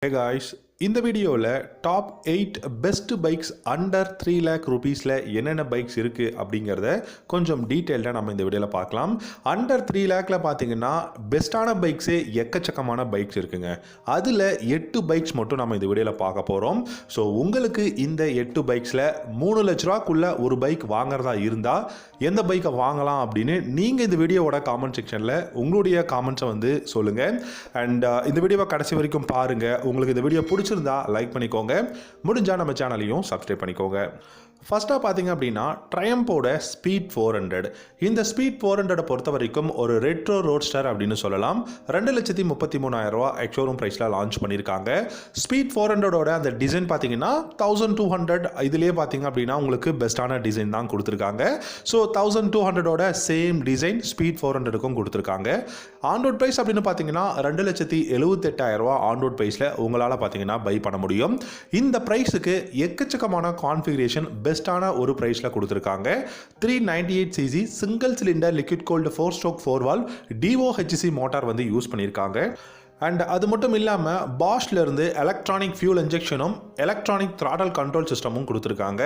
Hey guys, இந்த வீடியோவில் top 8 best bikes under 3 lakh rupeesல என்னென்ன பைக்ஸ் இருக்குது அப்படிங்கிறத கொஞ்சம் டீட்டெயில்டாக நம்ம இந்த வீடியோவில் பார்க்கலாம். அண்டர் 3 lakhல பார்த்தீங்கன்னா பெஸ்ட்டான பைக்ஸே எக்கச்சக்கமான பைக்ஸ் இருக்குங்க. அதில் 8 பைக்ஸ் மட்டும் நம்ம இந்த வீடியோவில் பார்க்க போகிறோம். ஸோ உங்களுக்கு இந்த 8 பைக்ஸில் 3 லட்ச ரூபாக்குள்ளே ஒரு பைக் வாங்குறதா இருந்தால் எந்த பைக்கை வாங்கலாம் அப்படின்னு நீங்கள் இந்த வீடியோவோட காமெண்ட் செக்ஷனில் உங்களுடைய காமெண்ட்ஸை வந்து சொல்லுங்கள். அண்ட் இந்த வீடியோவை கடைசி வரைக்கும் பாருங்கள். உங்களுக்கு இந்த வீடியோ பிடிச்சிருந்தா லைக் பண்ணிக்கோங்க, முடிஞ்சா நம்ம சேனலையும் சப்ஸ்கிரைப் பண்ணிக்கோங்க. ஃபர்ஸ்ட்டாக பார்த்தீங்க அப்படின்னா ட்ரையம்போட ஸ்பீட் 400. இந்த ஸ்பீட் 400 பொறுத்த வரைக்கும் ஒரு ரெட்ரோ ரோட்ஸ்டர் அப்படின்னு சொல்லலாம். 2,33,000 எக்ஷோரூம் ப்ரைஸில் லான்ச் பண்ணியிருக்காங்க. ஸ்பீட் 400ஓட அந்த டிசைன் பார்த்தீங்கன்னா 1200 இதுலேயே பார்த்தீங்க அப்படின்னா உங்களுக்கு பெஸ்ட்டான டிசைன் தான் கொடுத்துருக்காங்க. ஸோ 1200ஓட சேம் டிசைன் ஸ்பீட் 400க்கும் கொடுத்துருக்காங்க. ஆன்ரோட் ப்ரைஸ் அப்படின்னு பார்த்தீங்கன்னா 2,78,000 ஆன்ரோட் ப்ரைஸில் உங்களால் பார்த்தீங்கன்னா பை பண்ண முடியும். இந்த ப்ரைஸுக்கு எக்கச்சக்கமான கான்ஃபிகரேஷன் பெஸ்ட்டான ஒரு ப்ரைஸில் கொடுத்துருக்காங்க. 398cc single cylinder liquid cooled 4-stroke 4-valve DOHC motor வந்து யூஸ் பண்ணியிருக்காங்க. அண்ட் அது மட்டும் இல்லாமல் பாஷ்லேருந்து எலக்ட்ரானிக் ஃபியூல் இன்ஜெக்ஷனும் எலக்ட்ரானிக் த்ராட்டல் கண்ட்ரோல் சிஸ்டமும் கொடுத்துருக்காங்க.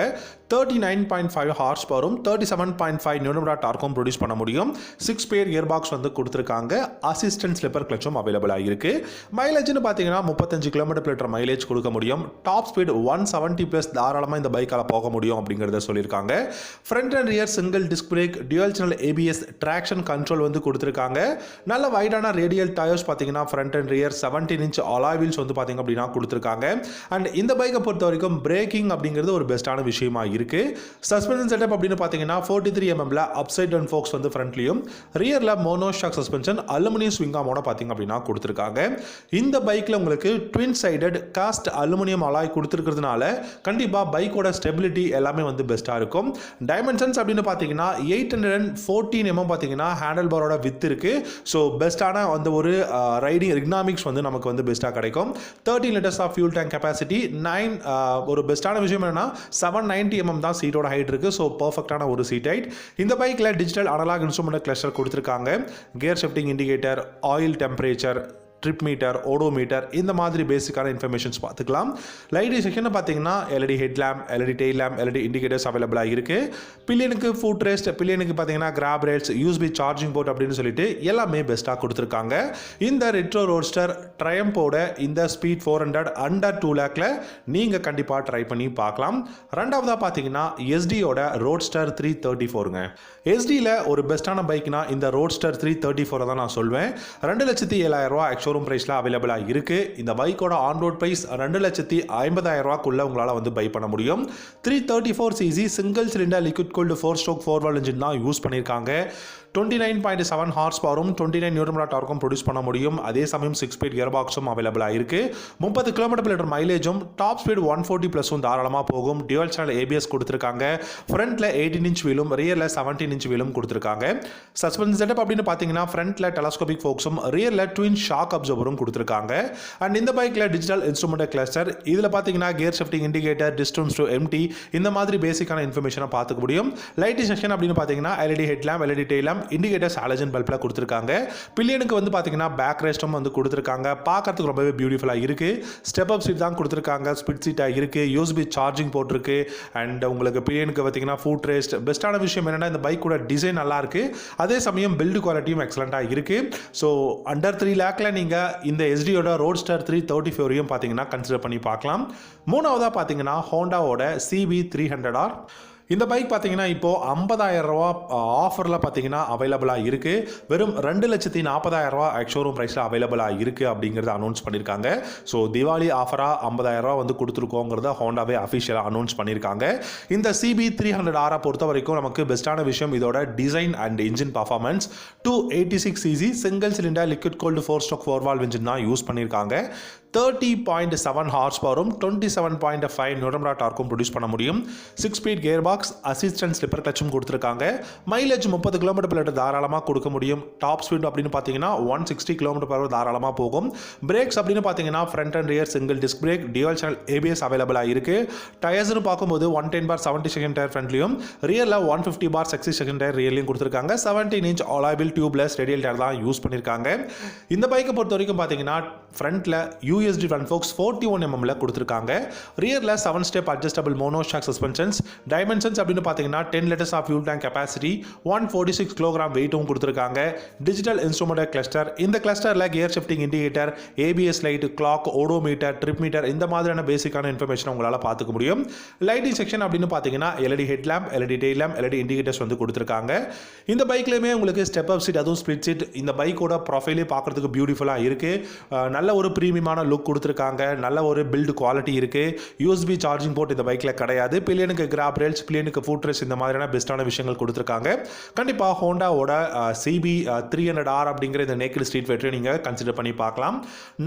39.5 ஹார்ஸ் பவரும் 37.5 நியூட்டன் டார்க்கும் ப்ரொடியூஸ் பண்ண முடியும். 6 பேர் கியர் பாக்ஸ் வந்து கொடுத்துருக்காங்க. அசிஸ்டன்ட் ஸ்லிப்பர் கிளச்சும் அவைலபிளாக இருக்குது. மைலேஜ்னு பார்த்தீங்கன்னா 35 km/லிட்டர் மைலேஜ் கொடுக்க முடியும். டாப் ஸ்பீட் 170+ தாராளமாக இந்த பைக்கால் போக முடியும் அப்படிங்கிறத சொல்லியிருக்காங்க. Front and rear single disc brake, dual channel ABS traction control வந்து கொடுத்துருக்காங்க. நல்ல வைடான ரேடியல் டயர்ஸ் பார்த்தீங்கன்னா front rear 17-inch alloy wheels வந்து பாத்தீங்க அப்படினா கொடுத்திருக்காங்க. அண்ட் இந்த பைக்கை பொறுத்த வரைக்கும் பிரேக்கிங் அப்படிங்கிறது ஒரு பெஸ்ட்டான விஷயமா இருக்கு. சஸ்பென்ஷன் செட்டப் அப்படின்னு பாத்தீங்கன்னா 43 mmல அப்சைட் டவுன் ஃபோக்ஸ் வந்து ஃப்ரண்ட்லயும், ரியர்ல mono shock suspension aluminium swing ஆர்மோட பாத்தீங்க அப்படினா கொடுத்திருக்காங்க. இந்த பைக்ல உங்களுக்கு twin sided cast aluminium alloy கொடுத்திருக்கிறதுனால கண்டிப்பா பைக்கோட ஸ்டெபிலிட்டி எல்லாமே வந்து பெஸ்ட்டா இருக்கும். டைமென்ஷன்ஸ் அப்படின்னு பாத்தீங்கன்னா 814 mm பாத்தீங்கன்னா ஹேண்டில் பாரோட வித் இருக்கு. ஸோ பெஸ்ட்டான அந்த ஒரு ரைடிங் எர்கனாமிக்ஸ் வந்து நமக்கு வந்து பெஸ்ட்டாக கிடைக்கும். 13 liters of fuel tank capacity, 9 ஒரு பெஸ்ட்டான விஷயம் என்னன்னா 790 mm தான் சீட்டோட ஹைட் இருக்கு. ஸோ பர்ஃபெக்டான ஒரு சீட் ஹைட். இந்த பைக்கில் டிஜிட்டல் அனலாக் இன்ஸ்ட்ருமெண்ட் கிளஸ்டர் கொடுத்துருக்காங்க. Gear shifting indicator, oil temperature, trip meter, odometer, இந்த மாதிரி பேசிக்கான இன்ஃபர்மேஷன்ஸ் பார்த்துக்கலாம். லைட் செக்ஷன் பார்த்தீங்கன்னா LED headlamp, LED tail lamp, LED indicators அவைலபிளாக இருக்குது. பில்லியனுக்கு ஃபுட் ரெஸ்ட், பில்லியனுக்கு பார்த்தீங்கன்னா grab rails, USB charging port அப்படின்னு சொல்லிட்டு எல்லாமே பெஸ்ட்டாக கொடுத்துருக்காங்க. இந்த ரெட்ரோ ரோட்ஸ்டர் ட்ரையம்போட இந்த ஸ்பீட் 400 அண்டர் 2 lakhல நீங்கள் கண்டிப்பாக ட்ரை பண்ணி பார்க்கலாம். ரெண்டாவதாக பார்த்தீங்கன்னா SDயோட ரோட்ஸ்டர் 334ங்க. SDயில் ஒரு பெஸ்ட்டான பைக்னா இந்த ரோட்ஸ்டர் 334 தான் நான் சொல்வேன். 2,07,000 எக்ஷோரூம் பிரைஸ்ல அவைலபிளாக இருக்கு. இந்த பைக்கோட ஆன் ரோட் பிரைஸ் 2,50,000 உங்களால் வந்து பை பண்ண முடியும். 334cc single cylinder liquid cooled 4-stroke 4-valve engine தான் யூஸ் பண்ணியிருக்காங்க. 29.7 ஹார்ஸ் பவரும் 29 நியூட்டன் டார்க்கும் ப்ரொடியூஸ் பண்ண முடியும். அதே சமயம் 6 ஸ்பீட் கியர் பாக்ஸும் அவைலபிளாக இருக்கு. 30 km/லிட்டர் மைலேஜும் டாப் ஸ்பீட் 140+ தாராளமாக போகும். டியூவல் சேனல் ABS கொடுத்துருக்காங்க. ஃப்ரண்ட்ல 18-inch வீலும், ரியர்ல 17-inch வீலும் கொடுத்துருக்காங்க. சஸ்பென்ஷன் செட்டப் அப்படின்னு பார்த்தீங்கன்னா ஃப்ரண்ட்ல டெலஸ்கோபிக் ஃபோக்ஸும், ரியர்ல ட்வின் ஷாக் அப்சர்வரும் கொடுத்துருக்காங்க. அண்ட் இந்த பைக்ல டிஜிட்டல் இன்ஸ்ட்ருமெண்ட் கிளஸ்டர், இதில் பார்த்தீங்கன்னா gear shifting indicator, distance to empty, இந்த மாதிரி பேசிக்கான இன்ஃபர்மேஷனை பார்த்துக்க முடியும். லைட் செக்ஷன் அப்படின்னு பார்த்தீங்கன்னா LED headlamp, LED tail lamp, indicators halogen பல்ப்ல கொடுத்திருக்காங்க. பில்லியனுக்கு வந்து பாத்தீங்கன்னா பேக் ரெஸ்டும் வந்து கொடுத்திருக்காங்க. பார்க்கிறதுக்கு ரொம்பவே பியூட்டிஃபுல்லா இருக்கு. ஸ்டெப் அப் சீட் தான் கொடுத்திருக்காங்க. ஸ்பிட் சீட்டா இருக்கு. USB சார்ஜிங் போர்ட் இருக்கு. அண்ட் உங்களுக்கு பில்லியனுக்கு பாத்தீங்கன்னா ஃபுட் ரெஸ்ட். பெஸ்ட்டான விஷயம் என்னன்னா இந்த பைக்கோட டிசைன் நல்லா இருக்கு. அதே சமயம் பில்ட் குவாலிட்டியும் எக்ஸலண்டா இருக்கு. ஸோ அண்டர் 3 lakhல நீங்க இந்த SDயோட ரோட்ஸ்டர் 334 பாத்தீங்கன்னா கன்சிடர் பண்ணி பார்க்கலாம். மூணாவதா பாத்தீங்கன்னா ஹோண்டாவோட CB300R. இந்த பைக் பார்த்தீங்கன்னா இப்போ 50,000 ஆஃபரில் பார்த்தீங்கன்னா அவைலபிளாக இருக்குது. வெறும் 2,40,000 எக்ஷோரூம் ப்ரைஸில் அவைலபிளாக இருக்குது அப்படிங்கிறத அனௌன்ஸ் பண்ணியிருக்காங்க. ஸோ தீபாவளி ஆஃபராக 50,000 வந்து கொடுத்துருக்கோங்கிறத ஹோண்டாவே அஃபிஷியலாக அனௌன்ஸ் பண்ணியிருக்காங்க. இந்த CB300R பொறுத்த வரைக்கும் நமக்கு பெஸ்ட்டான விஷயம் இதோட design and engine performance. 286cc single cylinder liquid cooled 4-stroke 4-valve engine தான் யூஸ் பண்ணியிருக்காங்க. 30.7 ஹார்ஸ் பவரும் 27.5 நியூட்டன் டார்க்கும் ப்ரொடியூஸ் பண்ண முடியும். 6 speed gear box, assistant slipper கிளச்சும் கொடுத்துருக்காங்க. மைலேஜ் 30 km/லிட்டர் தாராளமாக கொடுக்க முடியும். டாப் ஸ்பீட் அப்படின்னு பார்த்தீங்கன்னா 160 km/h தாராளமாக போகும். பிரேக்ஸ் அப்படின்னு பார்த்தீங்கன்னா front and rear single disc brake, dual channel ABS அவைலபிளாக இருக்கு. டயர்ஸ்னு பார்க்கும்போது 110/70 டயர் ஃப்ரண்ட்லையும், ரியரில் 150/60 டயர் ரியர்லையும் கொடுத்துருக்காங்க. 17-inch alloy wheel tubeless radial tyre தான் யூஸ் பண்ணியிருக்காங்க. இந்த பைக்கை பொறுத்த வரைக்கும் பார்த்தீங்கன்னா ஃப்ரண்ட்டில் யூஎஸ்டி ஃப்ரண்ட் ஃபோக்ஸ் 41 mm கொடுத்துருக்காங்க. ரியரில் 7 step adjustable monoshock suspensions. Dimensions அப்படின்னு பார்த்தீங்கன்னா 10 liters of fuel tank capacity, 146 kg வெயிட்டும் கொடுத்துருக்காங்க. Digital instrument cluster. இந்த கிளஸ்டரில் gear shifting indicator, ABS light, clock, odometer, trip meter இந்த மாதிரியான பேசிக்கான இன்ஃபர்மேஷன் உங்களால் பார்த்துக்க முடியும். லைட்டிங் செக்ஷன் அப்படின்னு பார்த்தீங்கன்னா LED head lamp, LED tail lamp, LED indicators வந்து கொடுத்துருக்காங்க. இந்த பைக்லையுமே உங்களுக்கு ஸ்டெப் அப் சீட், அதுவும் ஸ்பிளிட் சீட். இந்த பைக்கோட ப்ரொஃபைலே பார்க்குறதுக்கு பியூட்டிஃபுல்லாக இருக்குது. நல்ல ஒரு ப்ரீமியமான லுக் கொடுத்துருக்காங்க. நல்ல ஒரு பில்டு குவாலிட்டி இருக்குது. யூஎஸ்பி சார்ஜிங் போர்ட் இந்த பைக்கில் கிடையாது. பில்லியனுக்கு கிராப் ரேல்ஸ், பில்லியனுக்கு ஃபுட் ரெஸ்ட் இந்த மாதிரியான பெஸ்ட்டான விஷயங்கள் கொடுத்துருக்காங்க. கண்டிப்பாக ஹோண்டாவோட சிபி 300R அப்படிங்கிற இந்த நேக்கட் ஸ்ட்ரீட் ஃபைட்டரை நீங்கள் கன்சிடர் பண்ணி பார்க்கலாம்.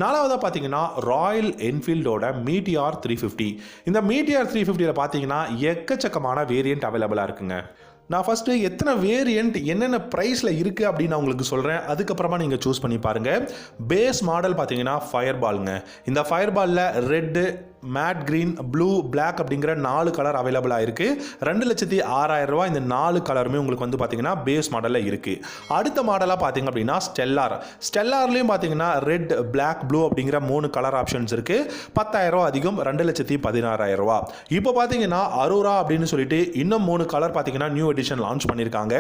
நாலாவதாக பார்த்தீங்கன்னா ராயல் என்ஃபீல்டோட மீட்டிஆர் 350. இந்த மீட்டிஆர் 350ல் பார்த்தீங்கன்னா எக்கச்சக்கமான வேரியண்ட் அவைலபிளாக இருக்குங்க. நான் ஃபஸ்ட்டு எத்தனை வேரியண்ட் என்னென்ன ப்ரைஸில் இருக்குது அப்படின்னு நான் உங்களுக்கு சொல்கிறேன். அதுக்கப்புறமா நீங்கள் சூஸ் பண்ணி பாருங்கள். பேஸ் மாடல் பார்த்தீங்கன்னா ஃபயர் பாலுங்க. இந்த ஃபயர் பாலில் red, matte green, blue, black அப்படிங்கிற 4 கலர் அவைலபிளாக இருக்குது. 2,06,000 ரூபா இந்த 4 கலருமே உங்களுக்கு வந்து பார்த்தீங்கன்னா பேஸ் மாடலில் இருக்குது. அடுத்த மாடலாக பார்த்தீங்க அப்படின்னா ஸ்டெல்லார்லேயும் பார்த்தீங்கன்னா ரெட், பிளாக், ப்ளூ அப்படிங்கிற 3 கலர் ஆப்ஷன்ஸ் இருக்குது. 10,000 ரூபா அதிகம், 2,16,000 ரூபா. இப்போ பார்த்தீங்கன்னா அரோரா அப்படின்னு சொல்லிட்டு இன்னும் 3 கலர் பார்த்தீங்கன்னா நியூ எடிஷன் லான்ச் பண்ணியிருக்காங்க.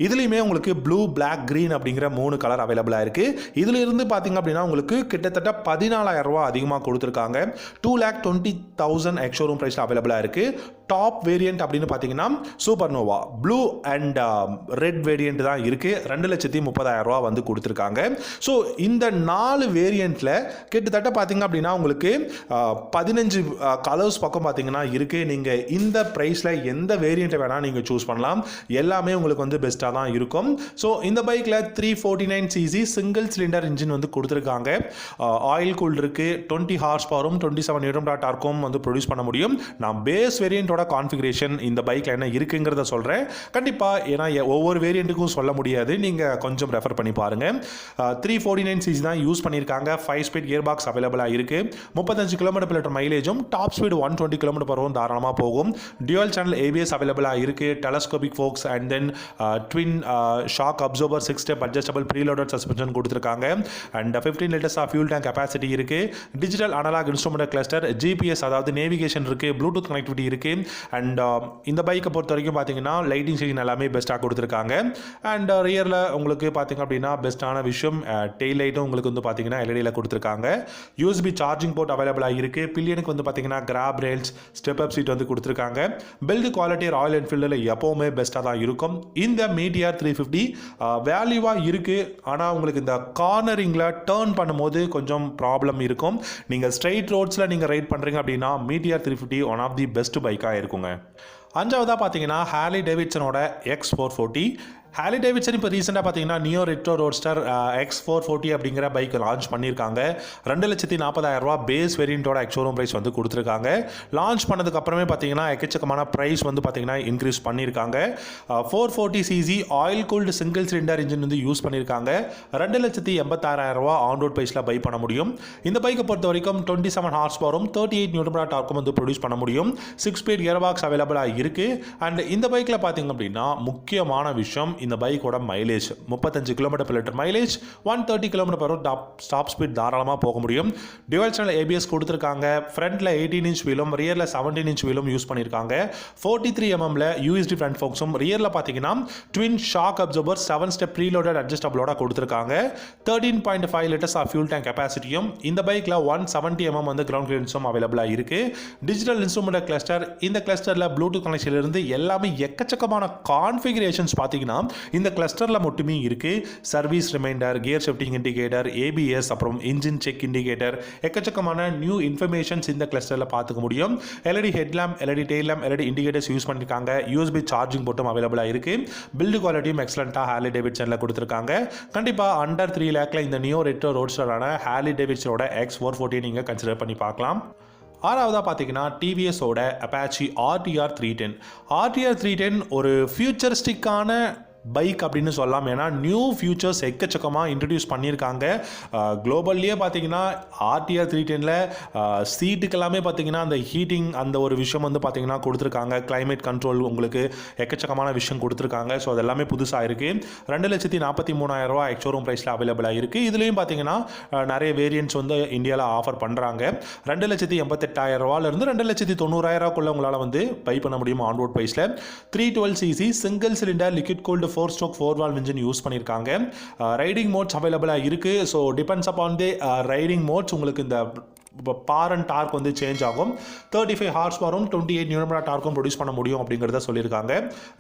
இதுலேயுமே உங்களுக்கு ப்ளூ, பிளாக், கிரீன் அப்படிங்கிற 3 கலர் அவைலபிளாக இருக்குது. இதில் இருந்து பார்த்தீங்க அப்படின்னா உங்களுக்கு கிட்டத்தட்ட 14,000 ரூபா அதிகமாக கொடுத்துருக்காங்க. 2,20,000 எக்ஸ்ஷோரூம் ப்ரைஸில் அவைலபிளாக இருக்குது. டாப் வேரியண்ட் அப்படின்னு பார்த்தீங்கன்னா super nova, blue and red variant தான் இருக்குது. 2,30,000 ரூபா வந்து கொடுத்துருக்காங்க. ஸோ இந்த 4 வேரியண்ட்டில் கிட்டத்தட்ட பார்த்தீங்க அப்படின்னா உங்களுக்கு 15 கலர்ஸ் பக்கம் பார்த்தீங்கன்னா இருக்குது. நீங்கள் இந்த ப்ரைஸில் எந்த வேரியண்ட்டை வேணால் நீங்கள் சூஸ் பண்ணலாம். எல்லாமே உங்களுக்கு வந்து பெஸ்ட்டாக தான் இருக்கும். ஸோ இந்த பைக்கில் 349cc சிங்கிள் சிலிண்டர் இன்ஜின் வந்து கொடுத்துருக்காங்க. ஆயில் கூல் இருக்குது. 20 ஹார்ஸ் பவரும் 27 Nm டார்க்கும் வந்து ப்ரொடியூஸ் பண்ண முடியும். நான் பேஸ் வேரியண்ட்டோட கான்ஃபிகரேஷன் இந்த பைக்கில் என்ன இருக்குங்கிறத சொல்கிறேன். கண்டிப்பாக ஏன்னா ஒவ்வொரு வேரியண்ட்டுக்கும் சொல்ல முடியாது. நீங்கள் கொஞ்சம் ரெஃபர் பண்ணி பாருங்கள். 349cc தான் யூஸ் பண்ணியிருக்காங்க. 5 ஸ்பீட் கியர் பாக்ஸ் அவைலபிளாக இருக்குது. 35 km/லிட்டர் மைலேஜும், டாப் ஸ்பீடு 120 km/h தாராளமாக போகும். டியூவல் சேனல் ஏபிஎஸ் அவைலபிளாக இருக்குது. Telescopic forks and then twin shock absorber, 6 step adjustable preloaded suspension கொடுத்துருக்காங்க. And 15 liters of fuel tank capacity இருக்குது. Digital analog instrument cluster, GPS அதாவது navigation இருக்குது, ப்ளூடூத் கனெக்டிவிட்டி இருக்குது. And இந்த பைக்கை பொறுத்த வரைக்கும் பார்த்தீங்கன்னா லைட்டிங் செக்ஷன் எல்லாமே பெஸ்ட்டாக கொடுத்துருக்காங்க. அண்ட் ரியரில் உங்களுக்கு பார்த்தீங்க அப்படின்னா பெஸ்ட்டான விஷயம் டெய்ல் லைட்டும் உங்களுக்கு வந்து பார்த்தீங்கன்னா எல்இடியில் கொடுத்துருக்காங்க. யூஎஸ்பி சார்ஜிங் போர்ட் அவைலபிளாக இருக்குது. பில்லியனுக்கு வந்து பார்த்தீங்கன்னா grab rails, step up seat வந்து கொடுத்துருக்காங்க. பில்டு குவாலிட்டி ராயல் என்ஃபீல்டில் எப்போவுமே பெஸ்ட்டாக தான் இருக்கும். இந்த மீட்டிஆர் 350 வேல்யூவாக இருக்குது. ஆனால் உங்களுக்கு இந்த கார்னரிங்கில் டேர்ன் பண்ணும்போது கொஞ்சம் ப்ராப்ளம் இருக்கும். நீங்கள் ஸ்ட்ரைட் ரோட்ஸில் நீங்கள் ரைட் பண்ணுறீங்க அப்படின்னா Meteor 350 one of the best பைக்காக இருக்குங்க. அஞ்சாவதாக பார்த்தீங்கன்னா ஹார்லி டேவிட்சனோட X440. ஹார்லி டேவிட்சன் இப்போ ரீசெண்டாக பார்த்தீங்கன்னா நியோ ரெட்ரோ ரோட்ஸ்டர் X440 அப்படிங்கிற பைக் லான்ச் பண்ணியிருக்காங்க. 2,40,000 ரூபா பேஸ் வேரியண்ட்டோட எக்ஸ்ஷோரூம் ப்ரைஸ் வந்து கொடுத்துருக்காங்க. லான்ச் பண்ணதுக்கு அப்புறமே பார்த்தீங்கன்னா எக்கச்சக்கமான ப்ரைஸ் வந்து பார்த்தீங்கன்னா இன்க்ரீஸ் பண்ணியிருக்காங்க. 440cc oil cooled single cylinder engine வந்து யூஸ் பண்ணியிருக்காங்க. 2,86,000 ரூபா ஆன் ரோட் ப்ரைஸில் பை பண்ண முடியும். இந்த பைக்கை பொறுத்த வரைக்கும் 27 ஹார்ஸ் பவரும் 38 Nm டார்க்கும் வந்து ப்ரொடியூஸ் பண்ண முடியும். 6 ஸ்பீட் கியர் பாக்ஸ் அவைலபிளாக இருக்குது. அண்ட் இந்த பைக்கில் பார்த்தீங்க அப்படின்னா முக்கியமான விஷயம் இந்த பைக்கோட மைலேஜ். 35 km/லிட்டர் மைலேஜ், 130 km/h டாப் ஸ்பீட் தாராளமாக போக முடியும். டியூவல் சேனல் ஏபிஎஸ் கொடுத்துருக்காங்க. ஃப்ரண்ட்டில் 18 inch வீலும், ரியரில் 17 inch வீலும் யூஸ் பண்ணியிருக்காங்க. 43 mm யூஎஸ்டி ஃப்ரண்ட் ஃபோக்ஸும், ரியரில் பார்த்தீங்கன்னா twin shock absorber 7 step preloaded அட்ஜஸ்டபிளோட கொடுத்துருக்காங்க. 13.5 liters ஆஃப் ஃபியூல் டேங்க் கெப்பாசிட்டியும், இந்த பைக்கில் 170 mm வந்து கிரவுண்ட் கிளியரன்ஸும் அவைலபிளாக இருக்குது. டிஜிட்டல் இன்ஸ்ட்ருமெண்ட் கிளஸ்டர், இந்த கிளஸ்டரில் ப்ளூடூத் கனெக்ஷன்லேருந்து எல்லாமே எக்கச்சக்கமான கான்ஃபிகரேஷன்ஸ் பார்த்தீங்கன்னா இந்த கிளஸ்டரில் மட்டுமே இருக்குது. Service reminder, gear shifting indicator, ABS, அப்புறம் இன்ஜின் செக் இண்டிகேட்டர், எக்கச்சக்கமான நியூ இன்ஃபர்மேஷன்ஸ் இந்த கிளஸ்டரில் பார்த்துக்க முடியும். LED head lamp, LED tail lamp, LED indicators use பண்ணியிருக்காங்க. யூஎஸ்பி சார்ஜிங் போட்டும் அவைலபிளாக இருக்குது. பில்டு குவாலிட்டியும் எக்ஸலண்ட்டாக ஹார்லி டேவிட்சனில் கொடுத்துருக்காங்க. கண்டிப்பாக அண்டர் 3 lakhல இந்த நியோ ரெட்ரோ ரோட்ஸ்டரான ஹார்லி டேவிட்சனோட X440 நீங்கள் கன்சிடர் பண்ணி பார்க்கலாம். ஆறாவதாக பார்த்தீங்கன்னா டிவிஎஸோட அப்பாச்சி RTR 310. RTR 310 ஒரு ஃபியூச்சரிஸ்டிக்கான பைக் அப்படின்னு சொல்லலாம். ஏன்னா நியூ ஃபியூச்சர்ஸ் எக்கச்சக்கமாக இன்ட்ரடியூஸ் பண்ணியிருக்காங்க. குளோபல்லையே பார்த்தீங்கன்னா ஆர்டிஆர் 310 சீட்டுக்கு எல்லாமே பார்த்தீங்கன்னா அந்த ஹீட்டிங் அந்த ஒரு விஷயம் வந்து பார்த்தீங்கன்னா கொடுத்துருக்காங்க. கிளைமேட் கண்ட்ரோல் உங்களுக்கு எக்கச்சக்கமான விஷயம் கொடுத்துருக்காங்க. ஸோ அது எல்லாமே புதுசாக இருக்குது. 2,43,000 எக்ஸ்ஷோரூம் ப்ரைஸில் அவைலபிளாக இருக்குது. இதுலேயும் பார்த்தீங்கன்னா நிறைய வேரியன்ட்ஸ் வந்து இந்தியாவில் ஆஃபர் பண்ணுறாங்க. 2,88,000 2,90,000 உங்களால் வந்து பை பண்ண முடியும் ஆன்ரோட் ப்ரைஸில். 312cc single cylinder liquid cooled 4-stroke 4-valve engine use பண்ணியிருக்காங்க. ரைடிங் மோட்ஸ் அவைலபிளாக இருக்குது. ஸோ டிபெண்ட்ஸ் அப்பான் தி ரைடிங் மோட்ஸ் உங்களுக்கு இந்த பார் அண்ட் டார்க் வந்து சேஞ்ச் ஆகும். 35 ஹார்ஸ் பவரும் 28 நியூட்டன் டார்க்கும் ப்ரொடியூஸ் பண்ண முடியும் அப்படிங்கிறத சொல்லியிருக்காங்க.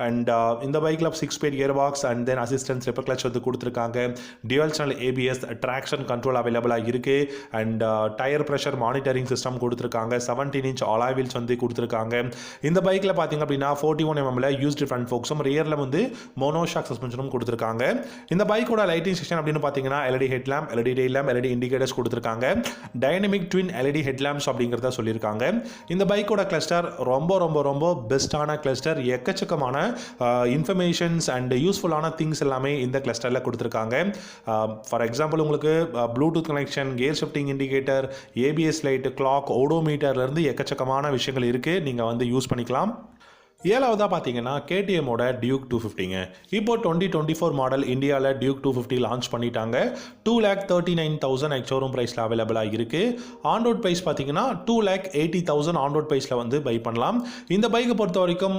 அண்ட் இந்த பைக்கில் 6-speed gear box and then assistance slipper clutch வந்து கொடுத்துருக்காங்க. Dual channel ABS traction control அவைலபிளாக இருக்குது. And tyre pressure monitoring system கொடுத்துருக்காங்க. 17-inch alloy wheels வந்து கொடுத்துருக்காங்க. இந்த பைக்கில் பார்த்தீங்க அப்படின்னா 41 mm யூஸ்டு ஃப்ரண்ட் ஃபோக்ஸும் ரியரில் வந்து மோனோஷாக் சஸ்பென்ஷனும் கொடுத்துருக்காங்க. இந்த பைக்கோட லைட்டிங் செக்ஷன் அப்படின்னு பார்த்தீங்கன்னா LED headlamp, LED tail lamp, LED indicators கொடுத்துருக்காங்க. டைனமிக் ட்வின் LED ஹெட்லாம்ப்ஸ் அப்படிங்கிறத சொல்லியிருக்காங்க. இந்த பைக்கோட கிளஸ்டர் ரொம்ப ரொம்ப ரொம்ப பெஸ்ட்டான கிளஸ்டர். எக்கச்சக்கமான இன்ஃபர்மேஷன்ஸ் அண்ட் யூஸ்ஃபுல்லான திங்ஸ் எல்லாமே இந்த கிளஸ்டரில் கொடுத்துருக்காங்க. ஃபார் எக்ஸாம்பிள் உங்களுக்கு Bluetooth connection, gear shifting indicator, ABS light, clock, ஓடோமீட்டர்லேருந்து எக்கச்சக்கமான விஷயங்கள் இருக்குது. நீங்கள் வந்து யூஸ் பண்ணிக்கலாம். ஏழாவதாக பார்த்தீங்கன்னா KTMோட டியூக் 250ங்க. இப்போ 2024 மாடல் இந்தியாவில் டியூக் 250 லான்ச் பண்ணிட்டாங்க. 2,39,000 எக்ஸ்ஷோரூம் ப்ரைஸில் அவைலபிளாக இருக்குது. ஆன்ரோட் ப்ரைஸ் பார்த்தீங்கன்னா 2,80,000 ஆன்ரோட் ப்ரைஸில் வந்து பை பண்ணலாம். இந்த பைக்கை பொறுத்த வரைக்கும்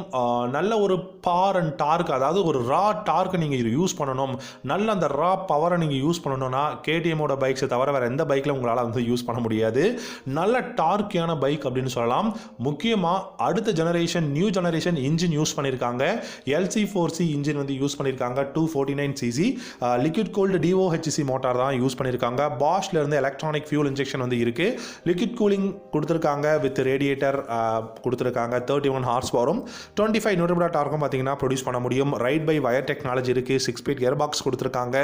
நல்ல ஒரு பார் அண்ட் டார்க், அதாவது ஒரு ரா டார்க் நீங்கள் யூஸ் பண்ணணும், நல்ல அந்த ரா பவரை நீங்கள் யூஸ் பண்ணணும்னா KTMோட பைக்ஸை தவிர வேறு எந்த பைக்கில் உங்களால் வந்து யூஸ் பண்ண முடியாது. நல்ல டார்க்கியான பைக் அப்படின்னு சொல்லலாம். முக்கியமாக அடுத்த generation new generation engine use பண்ணியிருக்காங்க. LC4C இன்ஜின் வந்து யூஸ் பண்ணியிருக்காங்க. 249cc liquid gold DOHC motor தான் யூஸ் பண்ணியிருக்காங்க. பாஷ்ல இருந்து எலக்ட்ரானிக் ஃபியூல் இன்ஜெக்ஷன் வந்து இருக்கு. லிக்விட் கூலிங் கொடுத்துருக்காங்க. வித் ரேடியேட்டர் கொடுத்துருக்காங்க. 31 ஹார்ஸ் பவரும் 25 நியூட்டன் டார்க்கும் பார்த்தீங்கன்னா ப்ரொடியூஸ் பண்ண முடியும். ரைட் பை வயர் டெக்னாலஜி இருக்கு. 6-speed கியர் பாக்ஸ் கொடுத்துருக்காங்க.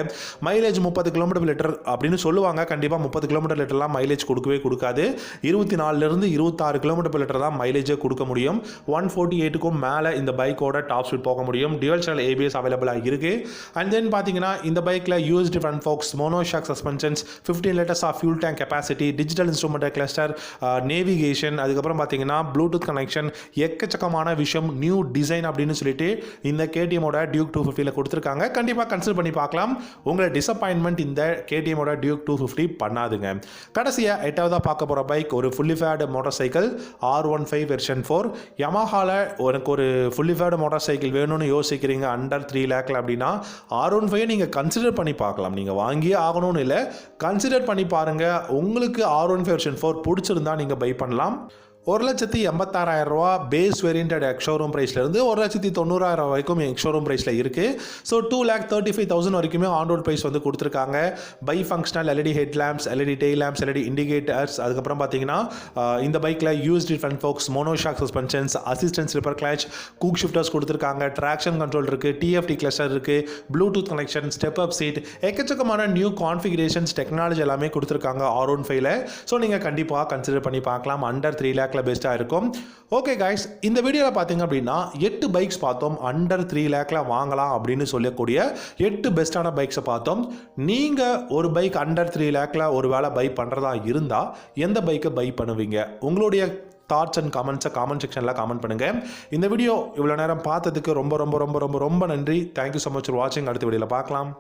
மைலேஜ் 30 km/லிட்டர் அப்படின்னு சொல்லுவாங்க. கண்டிப்பாக 30 km/லிட்டர்லாம் மைலேஜ் கொடுக்கவே கொடுக்காது. 24 26 km/லிட்டர் தான் மைலேஜே கொடுக்க முடியும். 148க்கும் மேலே இந்த பைக்கோட டாப் ஸ்பீட் போக முடியும். டியூவல் சேனல் ABS அவைலபிளாக இருக்குது. அண்ட் தென் பார்த்தீங்கன்னா இந்த பைக்கில் USD front forks, monoshock suspensions, 15 litres of fuel tank capacity, digital instrument cluster, navigation, அதுக்கப்புறம் பார்த்தீங்கன்னா ப்ளூடூத் கனெக்ஷன், எக்கச்சக்கமான விஷயம், நியூ டிசைன் அப்படின்னு சொல்லிட்டு இந்த KTMோட டியூக் 250ல கொடுத்துருக்காங்க. கண்டிப்பாக கன்சிடர் பண்ணி பார்க்கலாம். உங்களை டிசப்பாயின்மெண்ட் இந்த KTMோட டியூக் 250 பண்ணாதுங்க. கடைசியாக 8ஆவதாக பார்க்க போகிற பைக் ஒரு fully faired motorcycle R15 version 4. யமஹாவில் ஒரு ஃபுல்லி ஃபேட் மோட்டார் சைக்கிள் வேணும்னு யோசிக்கிறீங்க அண்டர் 3 lakh அப்படின்னா R15 நீங்கள் கன்சிடர் பண்ணி பார்க்கலாம். நீங்கள் வாங்கியே ஆகணும்னு இல்லை, கன்சிடர் பண்ணி பாருங்கள். உங்களுக்கு R15 வெர்ஷன் 4 பிடிச்சிருந்தா நீங்கள் பை பண்ணலாம். 1,86,000 பேஸ் வேரியன்ட் எக்ஸ்ஷோரூம் ப்ரைஸ்லேருந்து 1,90,000 வரைக்கும் எக்ஸ்ஷோரூம் ப்ரைஸில் இருக்குது. ஸோ 2,35,000 வரைக்குமே ஆன்ரோட் ப்ரைஸ் வந்து கொடுத்துருக்காங்க. Bi functional LED head lamps, LED tail lamps, LED indicators, அதுக்கப்புறம் பார்த்தீங்கன்னா இந்த பைக்கில் USD front forks, monoshock suspensions, assistance slipper clutch, quick shifters கொடுத்துருக்காங்க. ட்ராக்ஷன் கண்ட்ரோல் இருக்குது. TFT கிளஸ்டர் இருக்குது. Bluetooth connection, step up seat, எக்கச்சக்கமான நியூ கான்ஃபிகரேஷன்ஸ், டெக்னாலஜி எல்லாமே கொடுத்துருக்காங்க R15ல. ஸோ நீங்கள் கண்டிப்பாக கன்சிடர் பண்ணி பார்க்கலாம். அண்டர் 3 lakh பெஸ்ட்டாக இருக்கும். ஓகே கைஸ், இந்த வீடியோவில் பார்த்தீங்க அப்படின்னா 8 பைக்ஸ் பார்த்தோம். அண்டர் 3 lakh வாங்கலாம் அப்படின்னு சொல்லக்கூடிய 8 பெஸ்ட்டான பைக்ஸை பார்த்தோம். நீங்கள் ஒரு பைக் அண்டர் 3 lakh ஒரு வேளை பை பண்ணுறதா இருந்தால் எந்த பைக்கை பை பண்ணுவீங்க? உங்களுடைய தாட்ஸ் அண்ட் கமெண்ட்ஸை காமெண்ட் செக்ஷனில் காமெண்ட் பண்ணுங்கள். இந்த வீடியோ இவ்வளோ நேரம் பார்த்ததுக்கு ரொம்ப ரொம்ப ரொம்ப ரொம்ப ரொம்ப நன்றி. தேங்க்யூ ஸோ மச் ஃபார் வாட்சிங். அடுத்த வீடியோவில் பார்க்கலாம்.